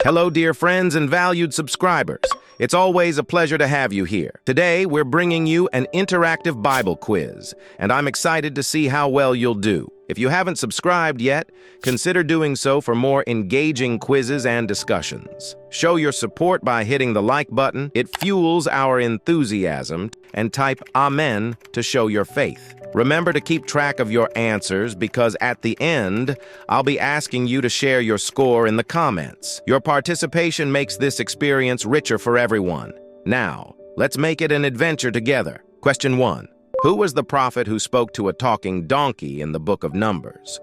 Hello, dear friends and valued subscribers. It's always a pleasure to have you here. Today, we're bringing you an interactive Bible quiz, and I'm excited to see how well you'll do. If you haven't subscribed yet, consider doing so for more engaging quizzes and discussions. Show your support by hitting the like button. It fuels our enthusiasm, and type Amen to show your faith. Remember to keep track of your answers because at the end, I'll be asking you to share your score in the comments. Your participation makes this experience richer for everyone. Now, let's make it an adventure together. Question 1. Who was the prophet who spoke to a talking donkey in the book of Numbers?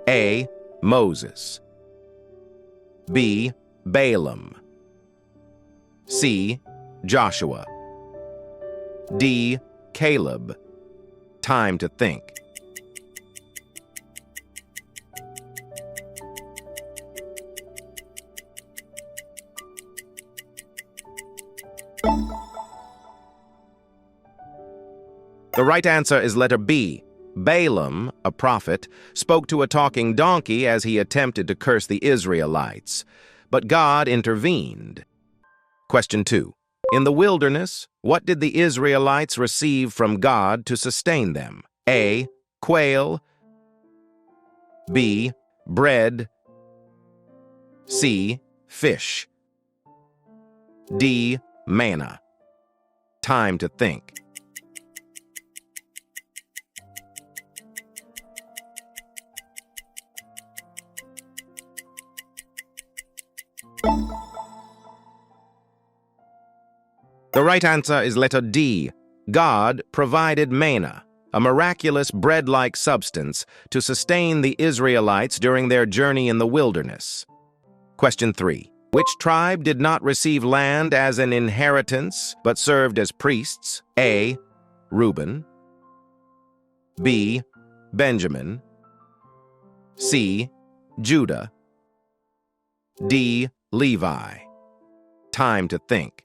A. Moses. B. Balaam. C. Joshua. D. Caleb. Time to think. The right answer is letter B. Balaam, a prophet, spoke to a talking donkey as he attempted to curse the Israelites, but God intervened. Question 2. In the wilderness, what did the Israelites receive from God to sustain them? A. Quail. B. Bread. C. Fish. D. Manna. Time to think. The right answer is letter D. God provided manna, a miraculous bread-like substance, to sustain the Israelites during their journey in the wilderness. Question 3. Which tribe did not receive land as an inheritance but served as priests? A. Reuben. B. Benjamin. C. Judah. D. Levi. Time to think.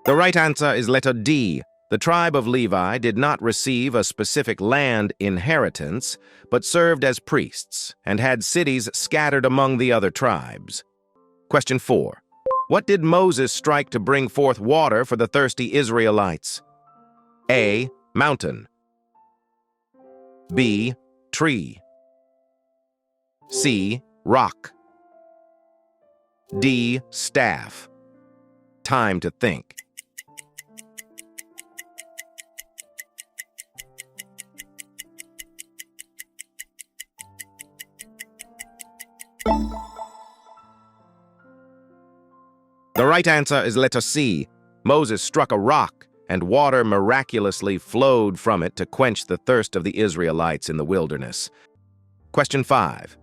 The right answer is letter D. The tribe of Levi did not receive a specific land inheritance, but served as priests and had cities scattered among the other tribes. Question 4. What did Moses strike to bring forth water for the thirsty Israelites? A. Mountain. B. Tree. C. Rock. D. Staff. Time to think. The right answer is letter C. Moses struck a rock, and water miraculously flowed from it to quench the thirst of the Israelites in the wilderness. Question 5.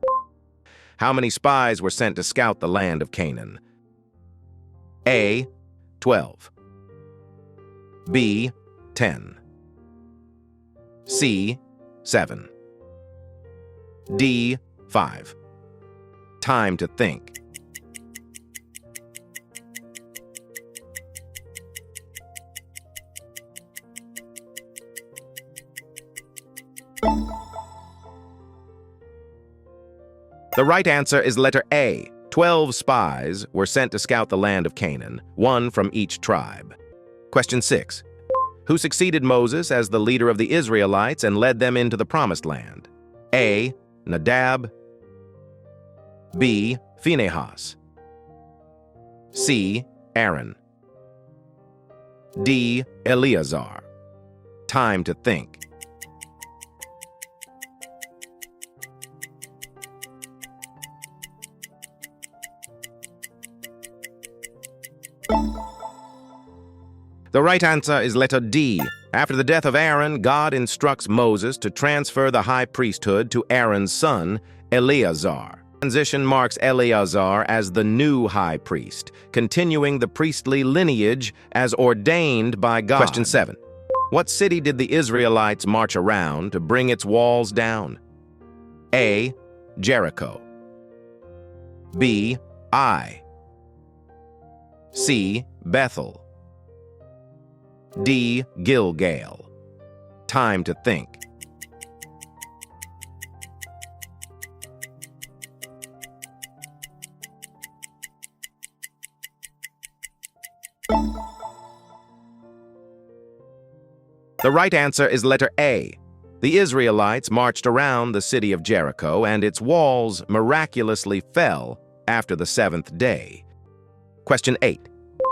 How many spies were sent to scout the land of Canaan? A. 12. B. 10. C. 7. D. 5. Time to think. The right answer is letter A. 12 spies were sent to scout the land of Canaan, one from each tribe. Question 6. Who succeeded Moses as the leader of the Israelites and led them into the promised land? A. Nadab. B. Phinehas. C. Aaron. D. Eleazar. Time to think. The right answer is letter D. After the death of Aaron, God instructs Moses to transfer the high priesthood to Aaron's son, Eleazar. Transition marks Eleazar as the new high priest, continuing the priestly lineage as ordained by God. Question 7. What city did the Israelites march around to bring its walls down? A. Jericho. B. Ai. C. Bethel. D. Gilgal. Time to think. The right answer is letter A. The Israelites marched around the city of Jericho, and its walls miraculously fell after the seventh day. Question 8.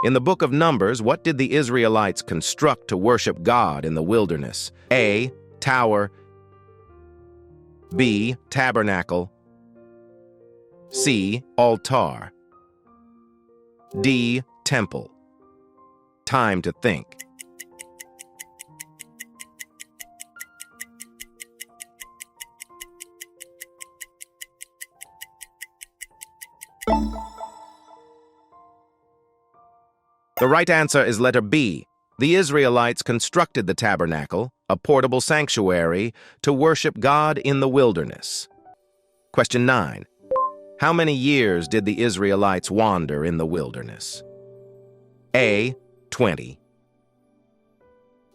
In the book of Numbers, what did the Israelites construct to worship God in the wilderness? A. Tower. B. Tabernacle. C. Altar. D. Temple. Time to think. The right answer is letter B. The Israelites constructed the tabernacle, a portable sanctuary, to worship God in the wilderness. Question 9. How many years did the Israelites wander in the wilderness? A. 20.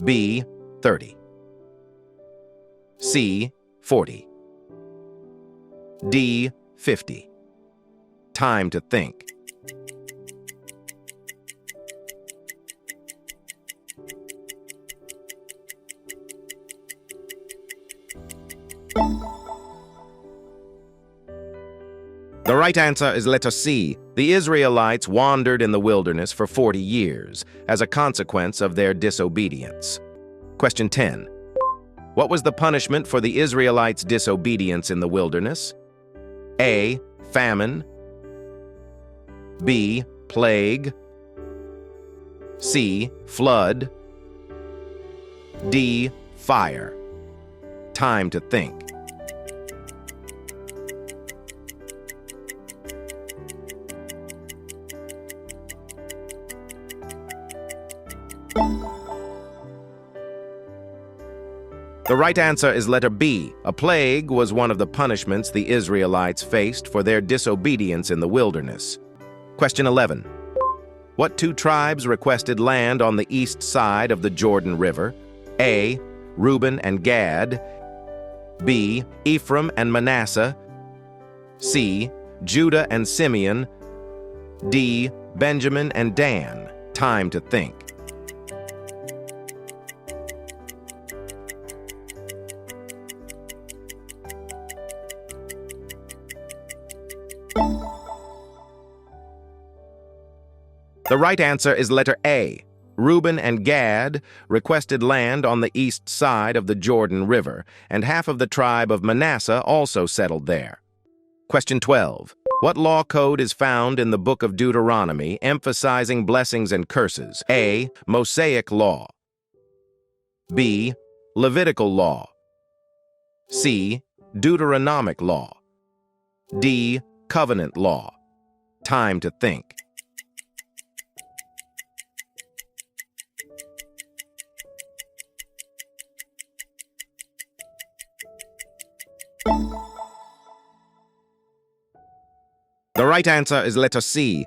B. 30. C. 40. D. 50. Time to think. The right answer is letter C. The Israelites wandered in the wilderness for 40 years as a consequence of their disobedience. Question 10. What was the punishment for the Israelites' disobedience in the wilderness? A. Famine. B. Plague. C. Flood. D. Fire. Time to think. The right answer is letter B. A plague was one of the punishments the Israelites faced for their disobedience in the wilderness. Question 11. What two tribes requested land on the east side of the Jordan River? A. Reuben and Gad. B. Ephraim and Manasseh. C. Judah and Simeon. D. Benjamin and Dan. Time to think. The right answer is letter A. Reuben and Gad requested land on the east side of the Jordan River, and half of the tribe of Manasseh also settled there. Question 12. What law code is found in the book of Deuteronomy emphasizing blessings and curses? A. Mosaic law. B. Levitical law. C. Deuteronomic law. D. Covenant law. Time to think. The right answer is letter C.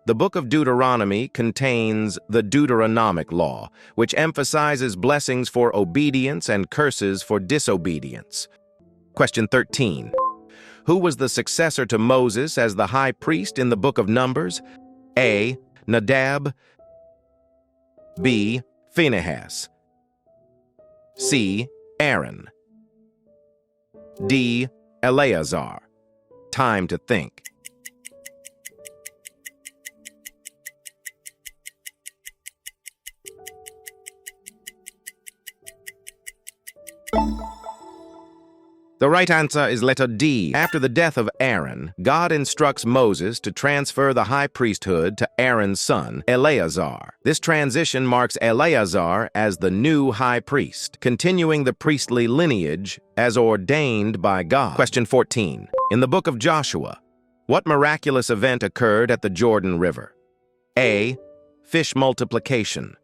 The book of Deuteronomy contains the Deuteronomic law, which emphasizes blessings for obedience and curses for disobedience. Question 13. Who was the successor to Moses as the high priest in the book of Numbers? A. Nadab. B. Phinehas. C. Aaron. D. Eleazar. Time to think. The right answer is letter D. After the death of Aaron, God instructs Moses to transfer the high priesthood to Aaron's son, Eleazar. This transition marks Eleazar as the new high priest, continuing the priestly lineage as ordained by God. Question 14. In the book of Joshua, what miraculous event occurred at the Jordan River? A. Fish multiplication.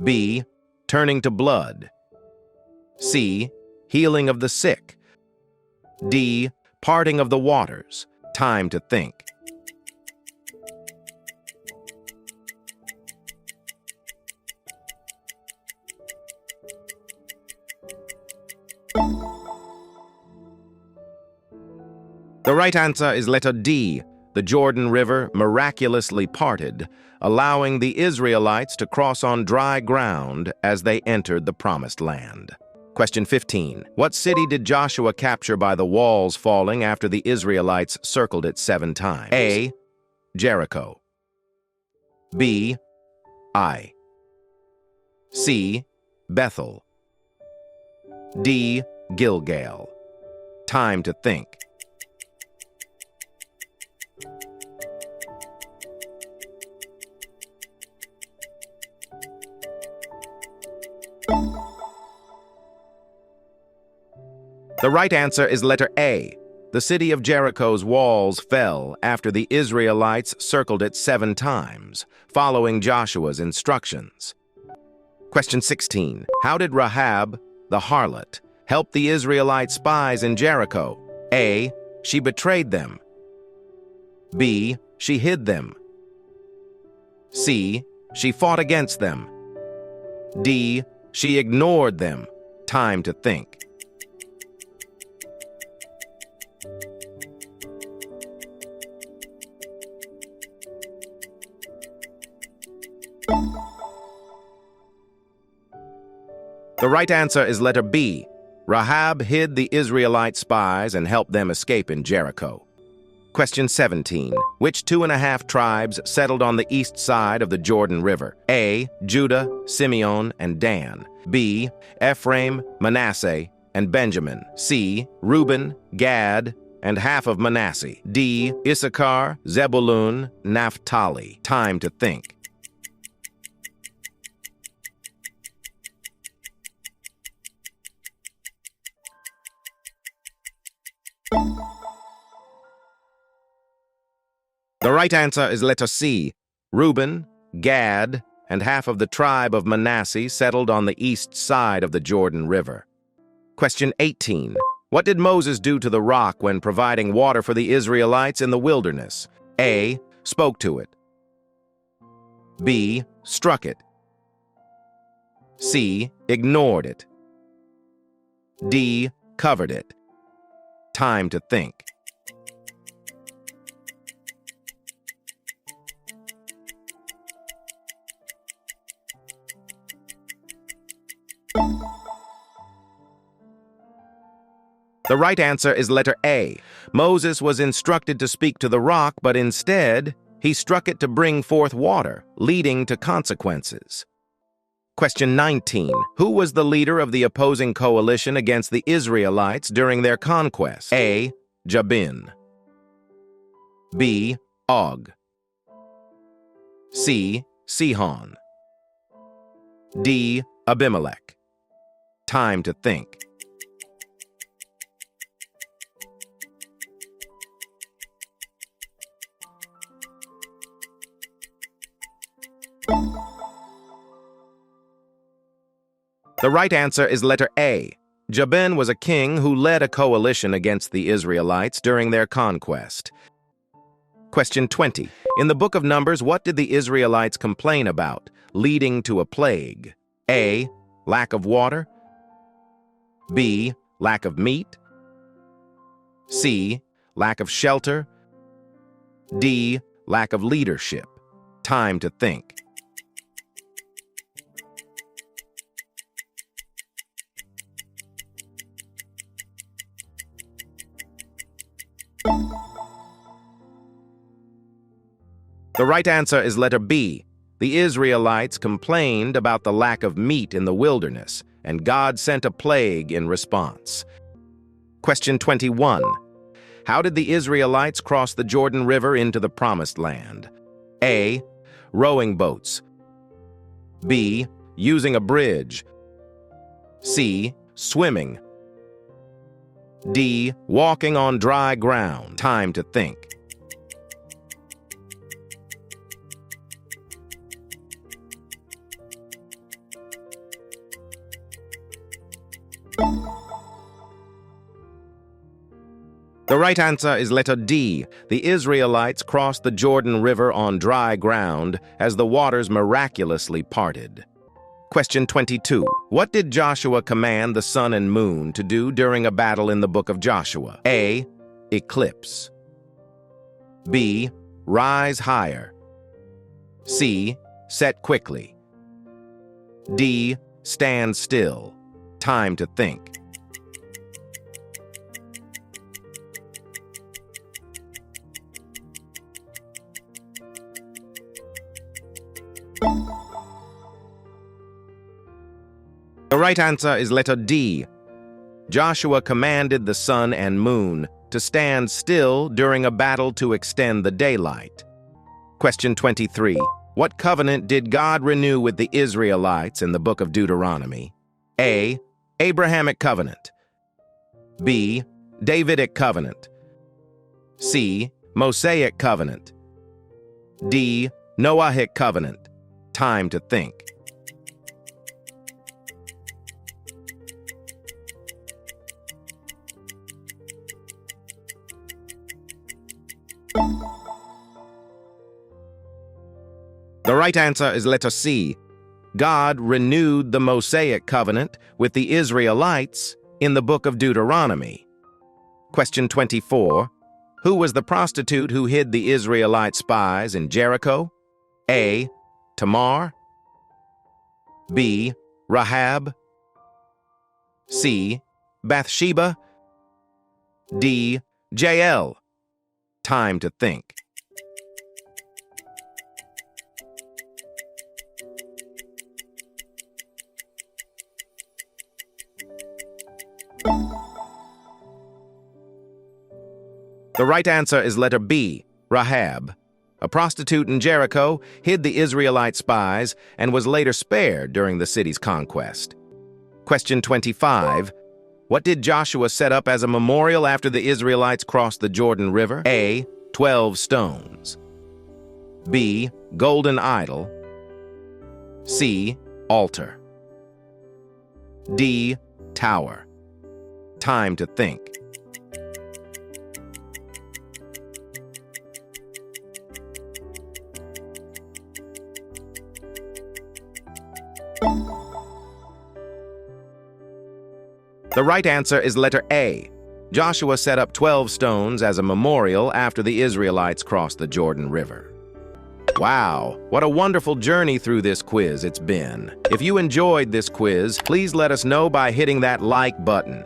B. Turning to blood. C. Healing of the sick. D. Parting of the waters. Time to think. The right answer is letter D. The Jordan River miraculously parted, allowing the Israelites to cross on dry ground as they entered the Promised Land. Question 15. What city did Joshua capture by the walls falling after the Israelites circled it 7 times? A. Jericho. B. Ai. C. Bethel. D. Gilgal. Time to think. The right answer is letter A. The city of Jericho's walls fell after the Israelites circled it 7 times, following Joshua's instructions. Question 16. How did Rahab, the harlot, help the Israelite spies in Jericho? A. She betrayed them. B. She hid them. C. She fought against them. D. She ignored them. Time to think. The right answer is letter B. Rahab hid the Israelite spies and helped them escape in Jericho. Question 17. Which 2.5 tribes settled on the east side of the Jordan River? A. Judah, Simeon, and Dan. B. Ephraim, Manasseh, and Benjamin. C. Reuben, Gad, and half of Manasseh. D. Issachar, Zebulun, Naphtali. Time to think. The right answer is letter C. Reuben, Gad, and half of the tribe of Manasseh settled on the east side of the Jordan River. Question 18. What did Moses do to the rock when providing water for the Israelites in the wilderness? A. Spoke to it. B. Struck it. C. Ignored it. D. Covered it. Time to think. The right answer is letter A. Moses was instructed to speak to the rock, but instead, he struck it to bring forth water, leading to consequences. Question 19. Who was the leader of the opposing coalition against the Israelites during their conquest? A. Jabin. B. Og. C. Sihon. D. Abimelech. Time to think. The right answer is letter A. Jabin was a king who led a coalition against the Israelites during their conquest. Question 20. In the book of Numbers, what did the Israelites complain about, leading to a plague? A. Lack of water. B. Lack of meat. C. Lack of shelter. D. Lack of leadership. Time to think. The right answer is letter B. The Israelites complained about the lack of meat in the wilderness, and God sent a plague in response. Question 21. How did the Israelites cross the Jordan River into the Promised Land? A. Rowing boats. B. Using a bridge. C. Swimming. D. Walking on dry ground. Time to think. The right answer is letter D. The Israelites crossed the Jordan River on dry ground as the waters miraculously parted. Question 22. What did Joshua command the sun and moon to do during a battle in the book of Joshua? A. eclipse. B. Rise higher. C. Set quickly. D. Stand still. Time to think. The right answer is letter D. Joshua commanded the sun and moon to stand still during a battle to extend the daylight. Question 23. What covenant did God renew with the Israelites in the book of Deuteronomy? A. Abrahamic covenant. B. Davidic covenant. C. Mosaic covenant. D. Noahic covenant. Time to think. The right answer is letter C. God renewed the Mosaic covenant with the Israelites in the book of Deuteronomy. Question 24. Who was the prostitute who hid the Israelite spies in Jericho? A. Tamar. B. Rahab. C. Bathsheba. D. Jael. Time to think. The right answer is letter B, Rahab. A prostitute in Jericho hid the Israelite spies and was later spared during the city's conquest. Question 25. What did Joshua set up as a memorial after the Israelites crossed the Jordan River? A. 12 stones. B. Golden idol. C. Altar. D. Tower. Time to think. The right answer is letter A. Joshua set up 12 stones as a memorial after the Israelites crossed the Jordan River. Wow, what a wonderful journey through this quiz it's been. If you enjoyed this quiz, please let us know by hitting that like button.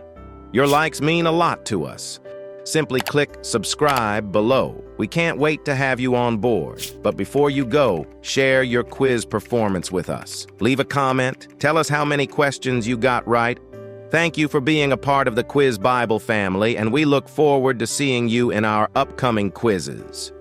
Your likes mean a lot to us. Simply click subscribe below. We can't wait to have you on board. But before you go, share your quiz performance with us. Leave a comment, tell us how many questions you got right. Thank you for being a part of the Quiz Bible family, and we look forward to seeing you in our upcoming quizzes.